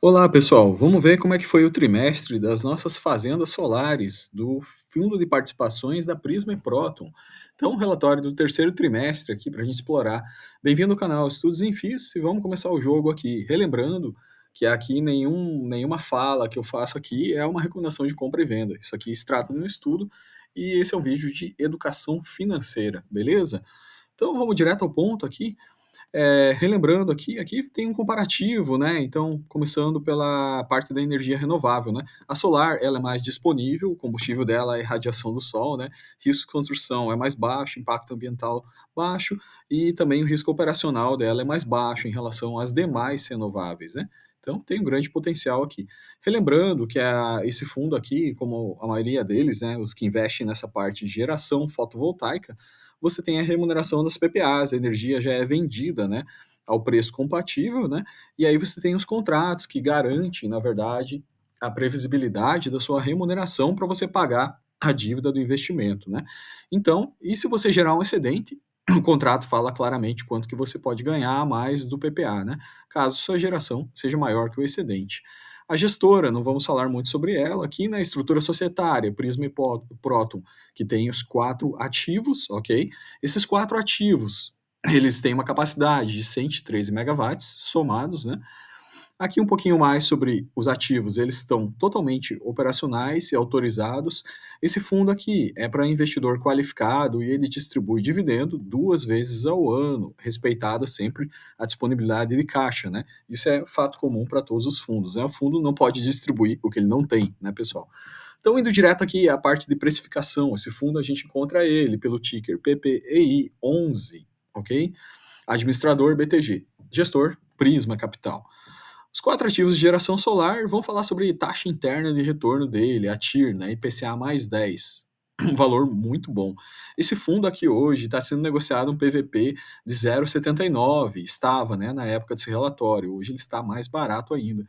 Olá, pessoal. Vamos ver como é que foi o trimestre das nossas fazendas solares do Fundo de Participações da Prisma e Proton. Então, um relatório do terceiro trimestre aqui para a gente explorar. Bem-vindo ao canal Estudos em FIS e vamos começar o jogo aqui. Relembrando que aqui nenhuma fala que eu faço aqui é uma recomendação de compra e venda. Isso aqui se trata de um estudo e esse é um vídeo de educação financeira, beleza? Então, vamos direto ao ponto aqui. Relembrando aqui tem um comparativo, né? Então, começando pela parte da energia renovável, né? A solar, ela é mais disponível, o combustível dela é radiação do sol, né? Risco de construção é mais baixo, impacto ambiental baixo e também o risco operacional dela é mais baixo em relação às demais renováveis, né? Então, tem um grande potencial aqui. Relembrando que esse fundo aqui, como a maioria deles, né, os que investem nessa parte de geração fotovoltaica, você tem a remuneração das PPAs, a energia já é vendida, né, ao preço compatível, né, e aí você tem os contratos que garantem, na verdade, a previsibilidade da sua remuneração para você pagar a dívida do investimento, né. Então, e se você gerar um excedente, o contrato fala claramente quanto que você pode ganhar a mais do PPA, né, caso sua geração seja maior que o excedente. A gestora, não vamos falar muito sobre ela aqui, na estrutura societária, Prisma e Proton, que tem os 4 ativos, ok? Esses 4 ativos, eles têm uma capacidade de 113 megawatts somados, né? Aqui um pouquinho mais sobre os ativos, eles estão totalmente operacionais e autorizados. Esse fundo aqui é para investidor qualificado e ele distribui dividendo 2 vezes ao ano, respeitada sempre a disponibilidade de caixa, né? Isso é fato comum para todos os fundos, né? O fundo não pode distribuir o que ele não tem, né, pessoal? Então, indo direto aqui à parte de precificação, esse fundo a gente encontra ele pelo ticker PPEI11, ok? Administrador BTG, gestor Prisma Capital. Os 4 ativos de geração solar vão falar sobre taxa interna de retorno dele, a TIR, né, IPCA mais 10. Um valor muito bom. Esse fundo aqui hoje está sendo negociado um PVP de 0,79, estava, né, na época desse relatório, hoje ele está mais barato ainda.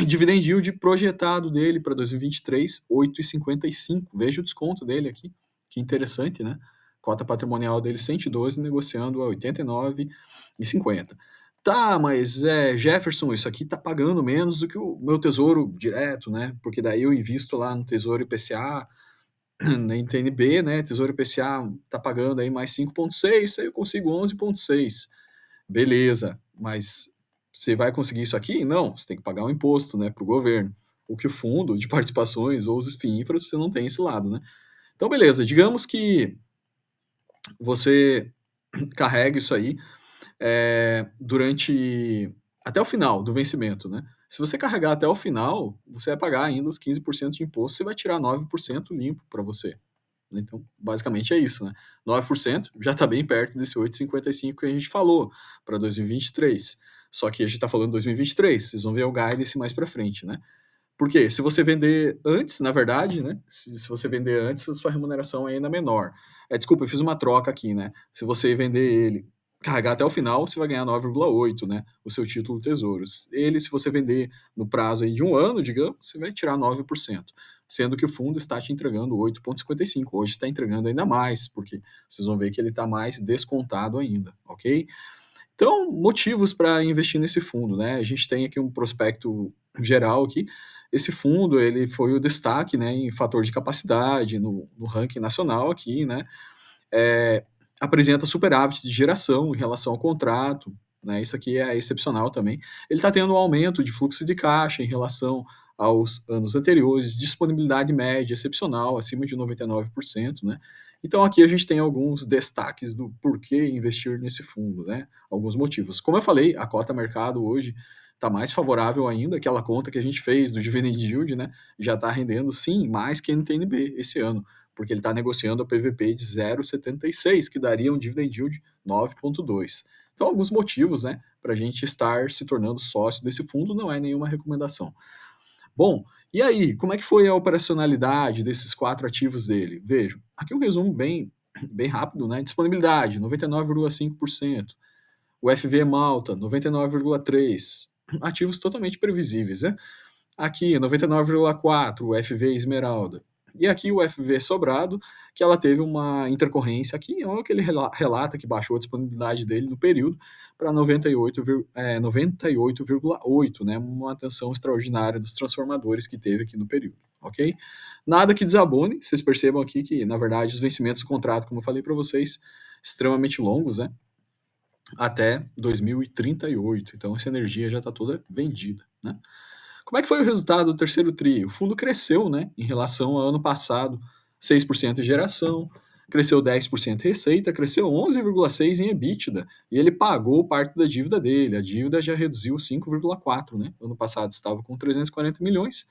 Dividend yield projetado dele para 2023, 8,55. Veja o desconto dele aqui, que interessante, né? Cota patrimonial dele 112, negociando a 89,50. Tá, mas Jefferson, isso aqui tá pagando menos do que o meu tesouro direto, né? Porque daí eu invisto lá no Tesouro IPCA, na NTNB, né? Tesouro IPCA tá pagando aí mais 5,6, aí eu consigo 11,6. Beleza, mas você vai conseguir isso aqui? Não, você tem que pagar um imposto, né, para o governo. O que o fundo de participações ou os FIINFRAs, você não tem esse lado, né? Então, beleza, digamos que você carrega isso aí durante até o final do vencimento, né? Se você carregar até o final, você vai pagar ainda os 15% de imposto, você vai tirar 9% limpo para você. Então, basicamente é isso, né? 9% já está bem perto desse 8,55 que a gente falou para 2023. Só que a gente está falando de 2023, vocês vão ver o guidance mais para frente, né? Porque se você vender antes, na verdade, né? Se você vender antes, a sua remuneração é ainda menor. Desculpa, eu fiz uma troca aqui, né? Se você vender ele, carregar até o final, você vai ganhar 9,8, né? O seu título Tesouros. Ele, se você vender no prazo aí de um ano, digamos, você vai tirar 9%. Sendo que o fundo está te entregando 8,55. Hoje está entregando ainda mais, porque vocês vão ver que ele está mais descontado ainda, ok? Então, motivos para investir nesse fundo, né? A gente tem aqui um prospecto geral aqui. Esse fundo, ele foi o destaque, né, em fator de capacidade no ranking nacional aqui, né? Apresenta superávit de geração em relação ao contrato, né? Isso aqui é excepcional também. Ele está tendo um aumento de fluxo de caixa em relação aos anos anteriores, disponibilidade média excepcional, acima de 99%, né? Então aqui a gente tem alguns destaques do porquê investir nesse fundo, né? Alguns motivos. Como eu falei, a cota mercado hoje está mais favorável ainda, aquela conta que a gente fez do dividend yield, né? Já está rendendo, sim, mais que NTNB esse ano, porque ele está negociando a PVP de 0,76, que daria um dividend yield 9,2. Então, alguns motivos, né, para a gente estar se tornando sócio desse fundo, não é nenhuma recomendação. Bom, e aí, como é que foi a operacionalidade desses 4 ativos dele? Vejam, aqui um resumo bem rápido, né? Disponibilidade, 99,5%. O FV Malta, 99,3%. Ativos totalmente previsíveis, né? Aqui, 99,4%, o FV Esmeralda. E aqui o FV Sobrado, que ela teve uma intercorrência aqui, é que ele relata que baixou a disponibilidade dele no período para 98,8, né, uma atenção extraordinária dos transformadores que teve aqui no período, ok? Nada que desabone, vocês percebam aqui que, na verdade, os vencimentos do contrato, como eu falei para vocês, extremamente longos, né, até 2038, então essa energia já está toda vendida, né? Como é que foi o resultado do terceiro TRI? O fundo cresceu, né, em relação ao ano passado, 6% em geração, cresceu 10% em receita, cresceu 11,6% em EBITDA, e ele pagou parte da dívida dele. A dívida já reduziu 5,4%, né? Ano passado estava com 340 milhões,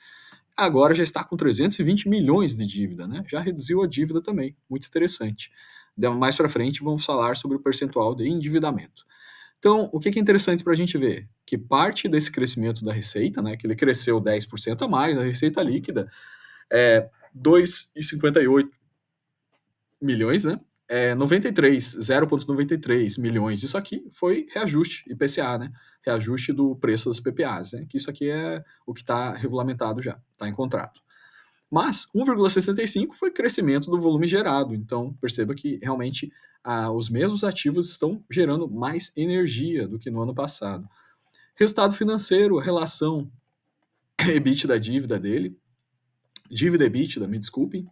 agora já está com 320 milhões de dívida, né? Já reduziu a dívida também, muito interessante. Mais para frente vamos falar sobre o percentual de endividamento. Então, o que é interessante para a gente ver? Que parte desse crescimento da receita, né, que ele cresceu 10% a mais, a receita líquida é 2,58 milhões, né? 0,93 milhões. Isso aqui foi reajuste IPCA, né? Reajuste do preço das PPAs, né? Que isso aqui é o que está regulamentado já, está em contrato. Mas 1,65 foi crescimento do volume gerado. Então, perceba que realmente os mesmos ativos estão gerando mais energia do que no ano passado. Resultado financeiro, relação EBITDA dívida dele, dívida EBITDA, me desculpem,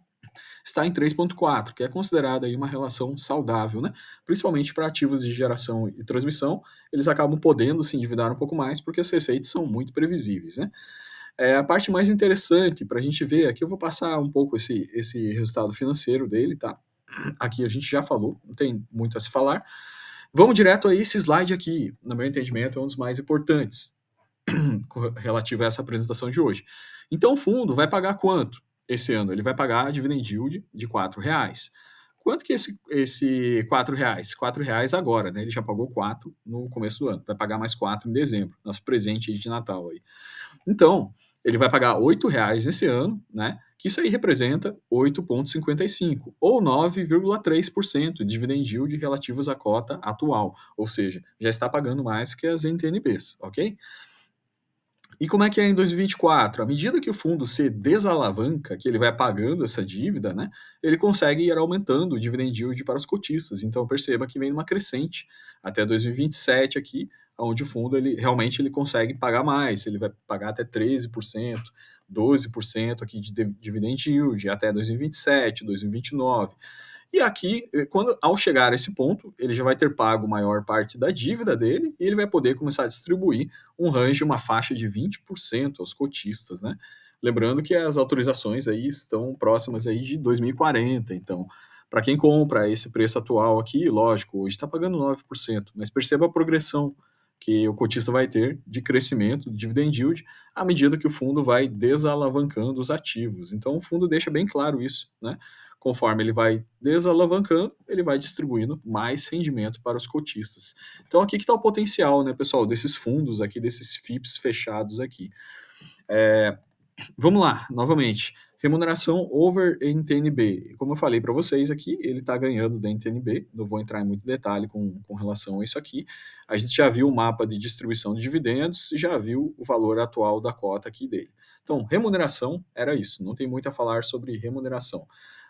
está em 3,4, que é considerada aí uma relação saudável, né? Principalmente para ativos de geração e transmissão, eles acabam podendo se endividar um pouco mais porque as receitas são muito previsíveis, né? A parte mais interessante para a gente ver, aqui eu vou passar um pouco esse resultado financeiro dele, tá? Aqui a gente já falou, não tem muito a se falar. Vamos direto a esse slide aqui, no meu entendimento, é um dos mais importantes relativo a essa apresentação de hoje. Então o fundo vai pagar quanto esse ano? Ele vai pagar a dividend yield de R$4. Quanto que esse R$4? R$4 agora, né? Ele já pagou 4 no começo do ano, vai pagar mais 4 em dezembro, nosso presente de Natal aí. Então, ele vai pagar R$8 esse ano, né? Que isso aí representa 8,55 ou 9,3% de dividend yield relativos à cota atual, ou seja, já está pagando mais que as NTNBs, ok? E como é que é em 2024? À medida que o fundo se desalavanca, que ele vai pagando essa dívida, né, ele consegue ir aumentando o dividend yield para os cotistas. Então perceba que vem uma crescente até 2027 aqui, onde o fundo ele realmente ele consegue pagar mais, ele vai pagar até 13%, 12% aqui de dividend yield até 2027, 2029. E aqui, ao chegar a esse ponto, ele já vai ter pago maior parte da dívida dele e ele vai poder começar a distribuir um range, uma faixa de 20% aos cotistas, né? Lembrando que as autorizações aí estão próximas aí de 2040, então, para quem compra esse preço atual aqui, lógico, hoje está pagando 9%, mas perceba a progressão que o cotista vai ter de crescimento do dividend yield à medida que o fundo vai desalavancando os ativos. Então, o fundo deixa bem claro isso, né? Conforme ele vai desalavancando, ele vai distribuindo mais rendimento para os cotistas. Então aqui que está o potencial, né, pessoal, desses fundos aqui, desses FIPS fechados aqui. Vamos lá, novamente. Remuneração over NTNB. Como eu falei para vocês aqui, ele está ganhando da NTNB, não vou entrar em muito detalhe com relação a isso aqui. A gente já viu o mapa de distribuição de dividendos e já viu o valor atual da cota aqui dele. Então, remuneração era isso, não tem muito a falar sobre remuneração.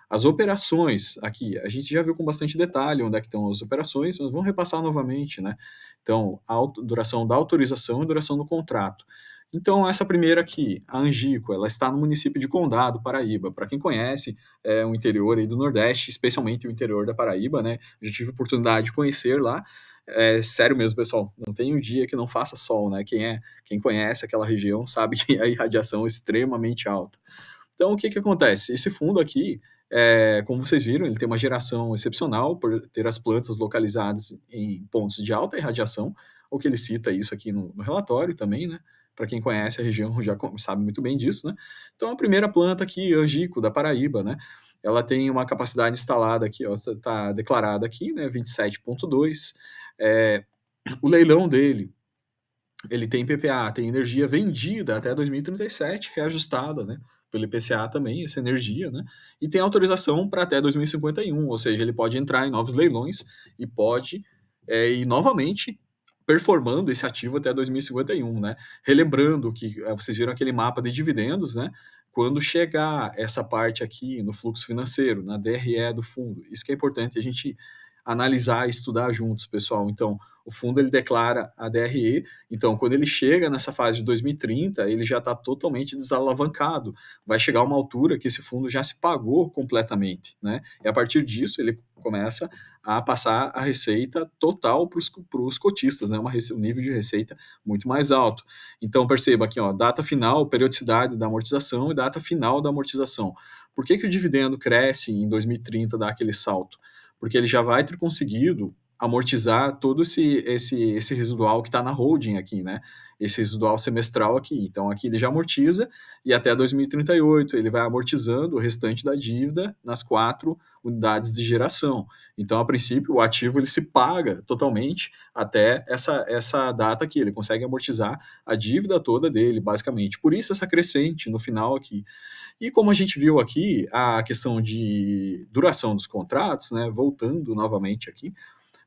As operações, aqui, a gente já viu com bastante detalhe onde é que estão as operações, mas vamos repassar novamente, né? Então, a duração da autorização e duração do contrato. Então, essa primeira aqui, a Angico, ela está no município de Condado, Paraíba. Para quem conhece, é o interior aí do Nordeste, especialmente o interior da Paraíba, né? Eu já tive a oportunidade de conhecer lá. É sério mesmo, pessoal, não tem um dia que não faça sol, né? Quem conhece aquela região sabe que a irradiação é extremamente alta. Então, o que acontece? Esse fundo aqui, como vocês viram, ele tem uma geração excepcional por ter as plantas localizadas em pontos de alta irradiação, o que ele cita isso aqui no relatório também, né? Para quem conhece a região já sabe muito bem disso, né? Então, a primeira planta aqui, Angico, da Paraíba, né? Ela tem uma capacidade instalada aqui, está declarada aqui, né? 27,2. O leilão dele, ele tem PPA, tem energia vendida até 2037, reajustada, né? Pelo IPCA também, essa energia, né? E tem autorização para até 2051, ou seja, ele pode entrar em novos leilões e pode ir novamente performando esse ativo até 2051, né? Relembrando que vocês viram aquele mapa de dividendos, né? quando chegar essa parte aqui no fluxo financeiro, na DRE do fundo. Isso que é importante a gente analisar e estudar juntos, pessoal. Então, o fundo ele declara a DRE, então quando ele chega nessa fase de 2030, ele já está totalmente desalavancado. Vai chegar uma altura que esse fundo já se pagou completamente, né? E a partir disso ele começa a passar a receita total para os cotistas, né? Um nível de receita muito mais alto. Então perceba aqui, ó, data final, periodicidade da amortização e data final da amortização. Por que o dividendo cresce em 2030, dá aquele salto? Porque ele já vai ter conseguido amortizar todo esse residual que está na holding aqui, né? Esse residual semestral aqui. Então aqui ele já amortiza e até 2038 ele vai amortizando o restante da dívida nas 4 unidades de geração. Então, a princípio, o ativo ele se paga totalmente até essa data aqui. Ele consegue amortizar a dívida toda dele, basicamente. Por isso essa crescente no final aqui. E como a gente viu aqui, a questão de duração dos contratos, né, voltando novamente aqui,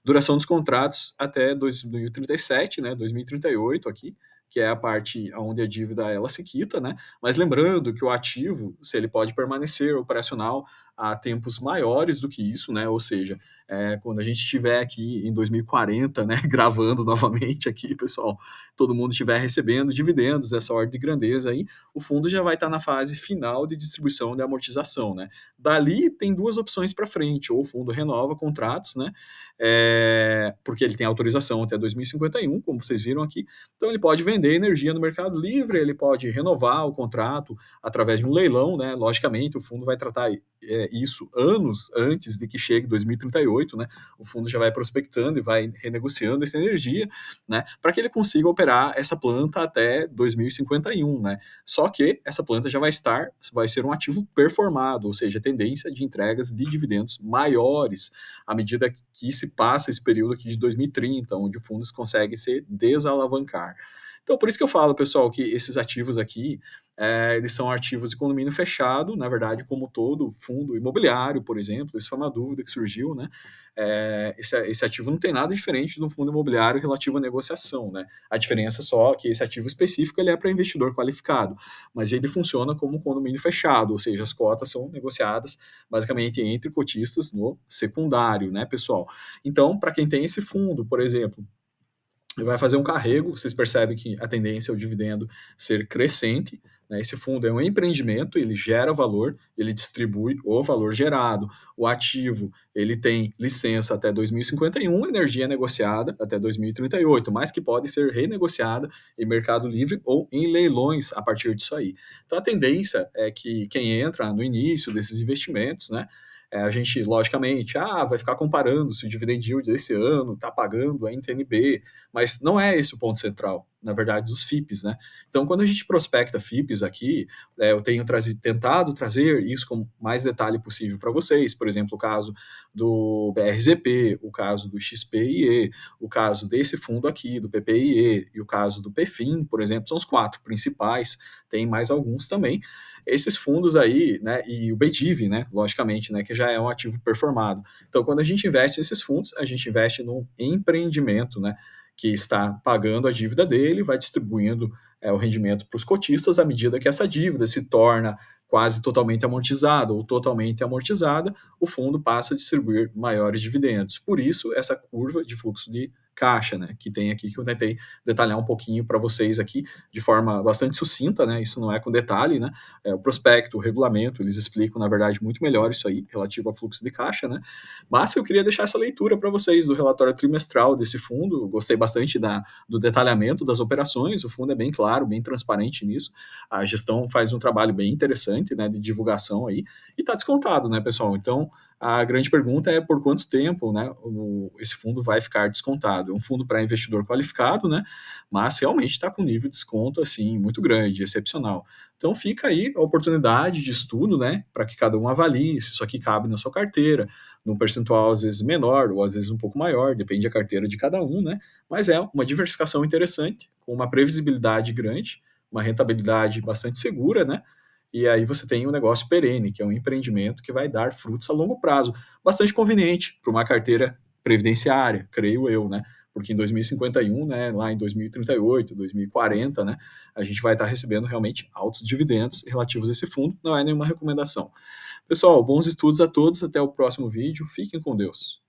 duração dos contratos até 2037, né, 2038 aqui, que é a parte onde a dívida ela se quita, né? Mas lembrando que o ativo, se ele pode permanecer operacional a tempos maiores do que isso, né? Ou seja, quando a gente estiver aqui em 2040, né, gravando novamente aqui, pessoal, todo mundo estiver recebendo dividendos, essa ordem de grandeza aí, o fundo já vai estar na fase final de distribuição de amortização, né? Dali tem duas opções para frente, ou o fundo renova contratos, né? Porque ele tem autorização até 2051, como vocês viram aqui, então ele pode vender energia no mercado livre, ele pode renovar o contrato através de um leilão, né? Logicamente, o fundo vai tratar isso anos antes de que chegue 2038, né? O fundo já vai prospectando e vai renegociando essa energia, né? Para que ele consiga operar essa planta até 2051, né? Só que essa planta já vai ser um ativo performado, ou seja, tendência de entregas de dividendos maiores à medida que se passa esse período aqui de 2030, onde o fundo consegue se desalavancar. Então, por isso que eu falo, pessoal, que esses ativos aqui, eles são ativos de condomínio fechado, na verdade, como todo fundo imobiliário, por exemplo, isso foi uma dúvida que surgiu, né? Esse ativo não tem nada diferente do fundo imobiliário relativo à negociação, né? A diferença só é que esse ativo específico ele é para investidor qualificado, mas ele funciona como condomínio fechado, ou seja, as cotas são negociadas basicamente entre cotistas no secundário, né, pessoal? Então, para quem tem esse fundo, por exemplo, vai fazer um carrego, vocês percebem que a tendência é o dividendo ser crescente, né? Esse fundo é um empreendimento, ele gera valor, ele distribui o valor gerado. O ativo, ele tem licença até 2051, energia negociada até 2038, mas que pode ser renegociada em mercado livre ou em leilões a partir disso aí. Então a tendência é que quem entra no início desses investimentos, né, a gente, logicamente, vai ficar comparando se o dividend yield desse ano está pagando a NTNB, mas não é esse o ponto central, na verdade, dos FIPs, né? Então, quando a gente prospecta FIPs aqui, eu tenho tentado trazer isso com mais detalhe possível para vocês, por exemplo, o caso do BRZP, o caso do XPIE, o caso desse fundo aqui, do PPIE, e o caso do PFIM, por exemplo, são os 4 principais, tem mais alguns também, esses fundos aí, né, e o BDIV, né, logicamente, né, que já é um ativo performado. Então, quando a gente investe nesses fundos, a gente investe num empreendimento, né, que está pagando a dívida dele, vai distribuindo o rendimento para os cotistas à medida que essa dívida se torna quase totalmente amortizada ou totalmente amortizada, o fundo passa a distribuir maiores dividendos. Por isso, essa curva de fluxo de caixa, né, que tem aqui, que eu tentei detalhar um pouquinho para vocês aqui, de forma bastante sucinta, né, isso não é com detalhe, né, o prospecto, o regulamento, eles explicam, na verdade, muito melhor isso aí, relativo ao fluxo de caixa, né, mas eu queria deixar essa leitura para vocês do relatório trimestral desse fundo, eu gostei bastante do detalhamento das operações, o fundo é bem claro, bem transparente nisso, a gestão faz um trabalho bem interessante, né, de divulgação aí, e está descontado, né, pessoal, então a grande pergunta é por quanto tempo, né, esse fundo vai ficar descontado. É um fundo para investidor qualificado, né, mas realmente está com nível de desconto assim muito grande, excepcional. Então fica aí a oportunidade de estudo, né, para que cada um avalie se isso aqui cabe na sua carteira, num percentual às vezes menor ou às vezes um pouco maior, depende da carteira de cada um, né, mas é uma diversificação interessante, com uma previsibilidade grande, uma rentabilidade bastante segura, né, e aí você tem um negócio perene, que é um empreendimento que vai dar frutos a longo prazo. Bastante conveniente para uma carteira previdenciária, creio eu, né? porque em 2051, né, lá em 2038, 2040, né, a gente vai estar recebendo realmente altos dividendos relativos a esse fundo, não é nenhuma recomendação. Pessoal, bons estudos a todos, até o próximo vídeo, fiquem com Deus.